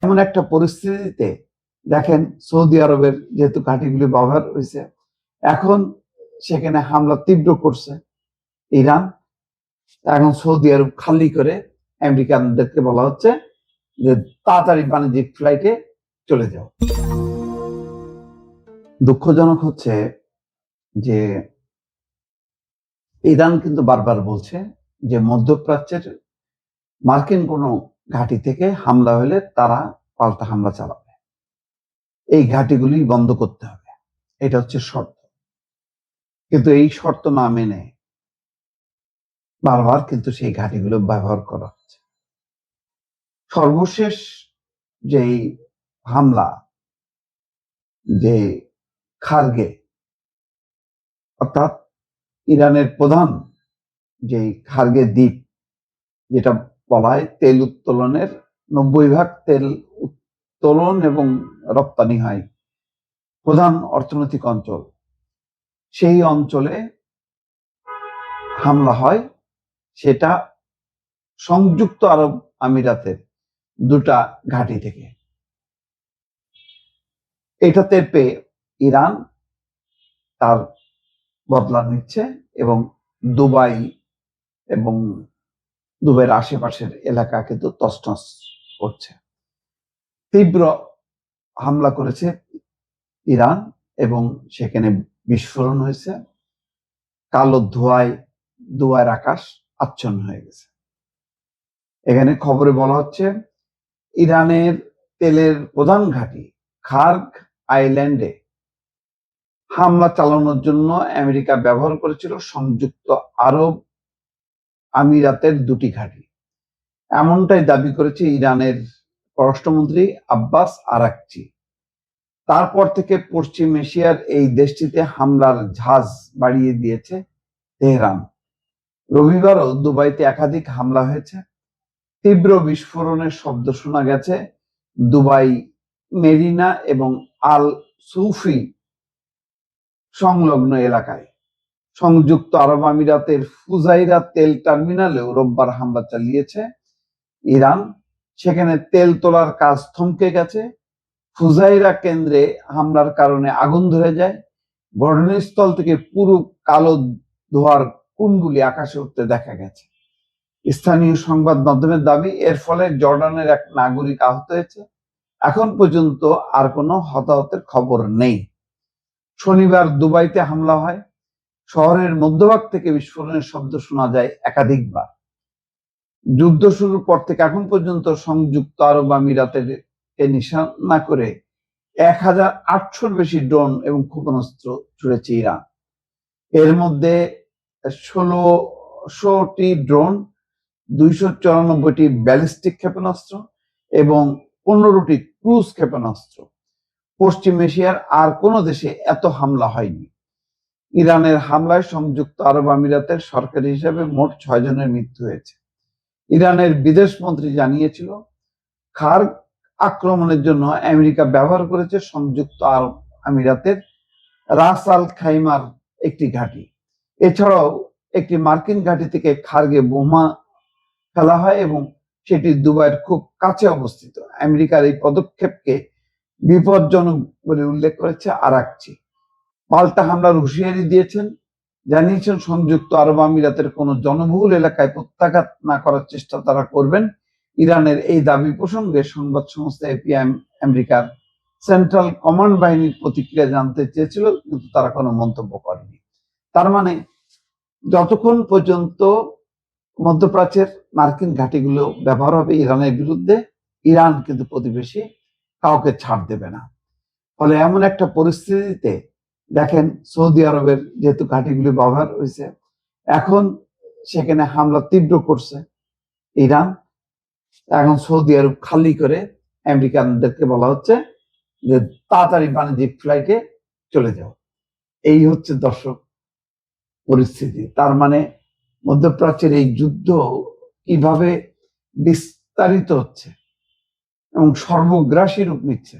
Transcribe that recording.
এমন একটা পরিস্থিতিতে দেখেন সৌদি আরবের যেহেতু ঘাঁটিগুলি ব্যবহার হয়েছে, এখন সেখানে হামলা তীব্র করছে ইরান। এখন সৌদি আরব খালি করে আমেরিকানদেরকে বলা হচ্ছে যে তাড়াতাড়ি বাণিজ্যিক ফ্লাইটে চলে যাও। দুঃখজনক হচ্ছে যে ইরান কিন্তু বারবার বলছে যে মধ্যপ্রাচ্যের মার্কিন কোনো ঘাঁটি থেকে হামলা হলে তারা পাল্টা হামলা চালাবে, এই ঘাঁটিগুলি বন্ধ করতে হবে, এটা হচ্ছে শর্ত। কিন্তু এই শর্ত না মেনে বারবার কিন্তু সেই ঘাঁটিগুলো ব্যবহার করা হচ্ছে। সর্বশেষ যেই হামলা, যে খার্গে অর্থাৎ ইরানের প্রধান যে খার্গে দ্বীপ, যেটা বলা হয় তেল উত্তোলনের 90% তেল উত্তোলন এবং রপ্তানি হয়, প্রধান অর্থনৈতিক অঞ্চল, সেই অঞ্চলে হামলা হয়। সেটা সংযুক্ত আরব আমিরাতের দুটা ঘাঁটি থেকে। এটা টের পেয়ে ইরান তার বদলা নিচ্ছে এবং দুবাই এবং দুবাইয়ের আশেপাশের এলাকা কিন্তু তছনছ করছে। তীব্র হামলা করেছে ইরান এবং সেখানে বিস্ফোরণ হয়েছে। কালো ধোঁয়ায় দুবাইয়ের আকাশ আচ্ছন্ন হয়ে গেছে। এখানে খবরে বলা হচ্ছে ইরানের তেলের প্রধান ঘাঁটি খার্গ আইল্যান্ডে হামলা চালানোর জন্য আমেরিকা ব্যবহার করেছিল সংযুক্ত আরব আমিরাতের দুটি ঘাঁটি। এমনটাই দাবি করেছে ইরানের পররাষ্ট্রমন্ত্রী আব্বাস আরাকচি। তারপর থেকে পশ্চিম এশিয়ার এই দেশটিতে হামলার ঝাঁজ বাড়িয়ে দিয়েছে তেহরান। রবিবারও দুবাইতে একাধিক হামলা হয়েছে। তীব্র বিস্ফোরণের শব্দ শোনা গেছে দুবাই মেরিনা এবং আল সুফি সংলগ্ন এলাকায়। সংযুক্ত আরব আমিরাতের ফুজাইরা তেল টার্মিনালেও রোববার হামলা চালিয়েছে ইরান। সেখানে তেল তোলার কাজ থমকে গেছে। ফুজাইরা কেন্দ্রে হামলার কারণে আগুন ধরে যায়। ঘটনাস্থল থেকে পুরো কালো ধোঁয়ার কুণ্ডুলি আকাশে উঠতে দেখা গেছে। স্থানীয় সংবাদ মাধ্যমের দাবি, এর ফলে জর্ডানের এক নাগরিক আহত হয়েছে। এখন পর্যন্ত আর কোনো হতাহতের খবর নেই। শনিবার দুবাইতে হামলা হয়। শহরের মধ্যভাগ থেকে বিস্ফোরণের শব্দ শোনা যায় একাধিকবার। যুদ্ধ শুরুর পর থেকে এখন পর্যন্ত সংযুক্ত আরব আমিরাতের নিশানা করে 1800-র বেশি ড্রোন এবং ক্ষেপণাস্ত্র ছুড়েছে ইরান। এর মধ্যে 1600টি ড্রোন, 294টি ব্যালিস্টিক ক্ষেপণাস্ত্র এবং 15টি ক্রুজ ক্ষেপণাস্ত্র। পশ্চিম এশিয়ার আর কোনো দেশে এত হামলা হয়নি। ইরানের হামলায় সংযুক্ত আরব আমিরাতের সরকারি হিসাবে মোট 6 জনের মৃত্যু হয়েছে। ইরানের বিদেশ মন্ত্রী জানিয়েছিল খার্গ আক্রমণের জন্য আমেরিকা ব্যবহার করেছে সংযুক্ত আরব আমিরাতের রাস আল খাইমার একটি ঘাঁটি। এছাড়াও একটি মার্কিন ঘাঁটি থেকে খার্গে বোমা ফেলা হয় এবং সেটি দুবাইয়ের খুব কাছে অবস্থিত। আমেরিকার এই পদক্ষেপকে বিপজ্জনক বলে উল্লেখ করেছে আরাকচি। পাল্টা হামলার হুঁশিয়ারি দিয়েছেন, জানিয়েছেন সংযুক্ত আরব আমিরাতের কোনো জনবহুল এলাকায় প্রত্যাঘাত না করার চেষ্টা তারা করবেন। ইরানের এই দাবি প্রসঙ্গে সংবাদ সংস্থা এপি আমেরিকার সেন্ট্রাল কমান্ড বাহিনীর প্রতিক্রিয়া জানতে চেয়েছিল, কিন্তু তারা কোনো মন্তব্য করেনি। তার মানে যতক্ষণ পর্যন্ত মধ্যপ্রাচ্যের মার্কিন ঘাঁটিগুলো ব্যবহার হবে ইরানের বিরুদ্ধে, ইরান কিন্তু প্রতিবেশী কাউকে ছাড় দেবে না। ফলে এমন একটা পরিস্থিতিতে দেখেন সৌদি আরবের যেহেতু ঘাঁটিগুলি ব্যবহার হয়েছে, এখন সেখানে হামলা তীব্র করছে ইরান। এখন সৌদি আরব খালি করে আমেরিকানদেরকে বলা হচ্ছে যে তাড়াতাড়ি বাণিজ্যিক ফ্লাইটে চলে যাও। এই হচ্ছে দর্শক পরিস্থিতি। তার মানে মধ্যপ্রাচ্যের এই যুদ্ধ কিভাবে বিস্তারিত হচ্ছে এবং সর্বগ্রাসী রূপ নিচ্ছে।